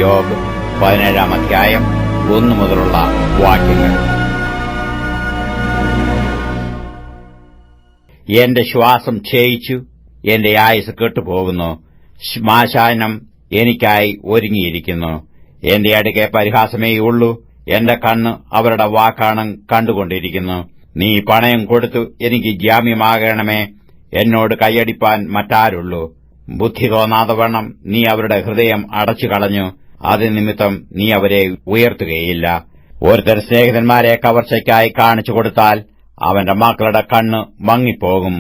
യോബ് 17-ാം അധ്യായം 1 മുതലുള്ള വാക്യങ്ങൾ. എന്റെ ശ്വാസം ക്ഷയിച്ചു, എന്റെ ആയുസ് കെട്ടുപോകുന്നു. ശ്മശാനം എനിക്കായി ഒരുങ്ങിയിരിക്കുന്നു. എന്റെ അടുക്കെ പരിഹാസമേയുള്ളൂ. എന്റെ കണ്ണ് അവരുടെ വാക്കാണം കണ്ടുകൊണ്ടിരിക്കുന്നു. നീ പണയം കൊടുത്തു എനിക്ക് ജാമ്യമാകണമേ. എന്നോട് കൈയടിപ്പാൻ മറ്റാരുള്ളൂ? ബുദ്ധി തോന്നാതവണ്ണം നീ അവരുടെ ഹൃദയം അടച്ചുകളഞ്ഞു. അതിനിമിത്തം നീ അവരെ ഉയർത്തുകയില്ല. ഒരുത്തൻ സ്നേഹിതന്മാരെ കവർച്ചയ്ക്കായി കാണിച്ചു കൊടുത്താൽ അവന്റെ മക്കളുടെ കണ്ണ് മങ്ങിപ്പോകും.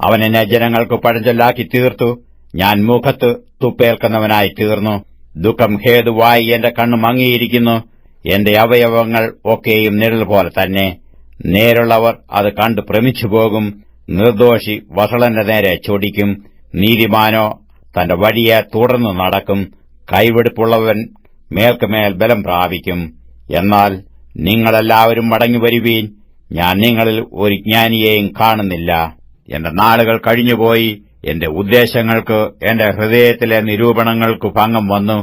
അവൻ എന്നെ ജനങ്ങൾക്ക് പഴഞ്ചൊല്ലാക്കി തീർത്തു. ഞാൻ മുഖത്ത് തുപ്പേൽക്കുന്നവനായി തീർന്നു. ദുഃഖം ഹേതുവായി എന്റെ കണ്ണ് മങ്ങിയിരിക്കുന്നു. എന്റെ അവയവങ്ങൾ ഒക്കെയും നിഴൽ പോലെ തന്നെ. നേരുള്ളവർ അത് കണ്ടു ഭ്രമിച്ചുപോകും. നിർദോഷി വഷളന്റെ നേരെ ചൊടിക്കും. നീതിമാനോ തന്റെ വഴിയെ തുടർന്നു നടക്കും. കൈവെടുപ്പുള്ളവൻ മേൽക്കുമേൽ ബലം പ്രാപിക്കും. എന്നാൽ നിങ്ങളെല്ലാവരും മടങ്ങിവരുവീൻ. ഞാൻ നിങ്ങളിൽ ഒരു ജ്ഞാനിയെയും കാണുന്നില്ല. എന്റെ നാളുകൾ കഴിഞ്ഞുപോയി. എന്റെ ഉദ്ദേശങ്ങൾക്ക്, എന്റെ ഹൃദയത്തിലെ നിരൂപണങ്ങൾക്ക് ഭംഗം വന്നു.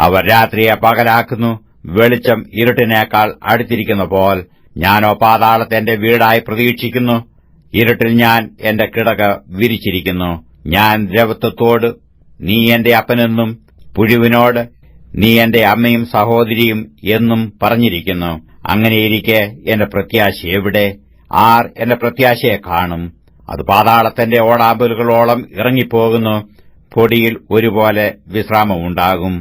അവർ രാത്രിയെ പകലാക്കുന്നു. വെളിച്ചം ഇരുട്ടിനേക്കാൾ അടുത്തിരിക്കുന്ന പോൽ ഞാനോ പാതാളത്തെ എന്റെ വീടായി പ്രതീക്ഷിക്കുന്നു. ഇരുട്ടിൽ ഞാൻ എന്റെ കിടക വിരിച്ചിരിക്കുന്നു. ഞാൻ ദ്രവത്വത്തോട് നീ എന്റെ അപ്പനെന്നും പുഴുവിനോട് നീ എന്റെ അമ്മയും സഹോദരിയും എന്നും പറഞ്ഞിരിക്കുന്നു. അങ്ങനെയിരിക്കെ എന്റെ പ്രത്യാശ എവിടെ? ആർ എന്റെ പ്രത്യാശയെ കാണും? അത് പാതാളത്തിന്റെ ഓടാമ്പലുകളോളം ഇറങ്ങിപ്പോകുന്നു. പൊടിയിൽ ഒരുപോലെ വിശ്രാമമുണ്ടാകും.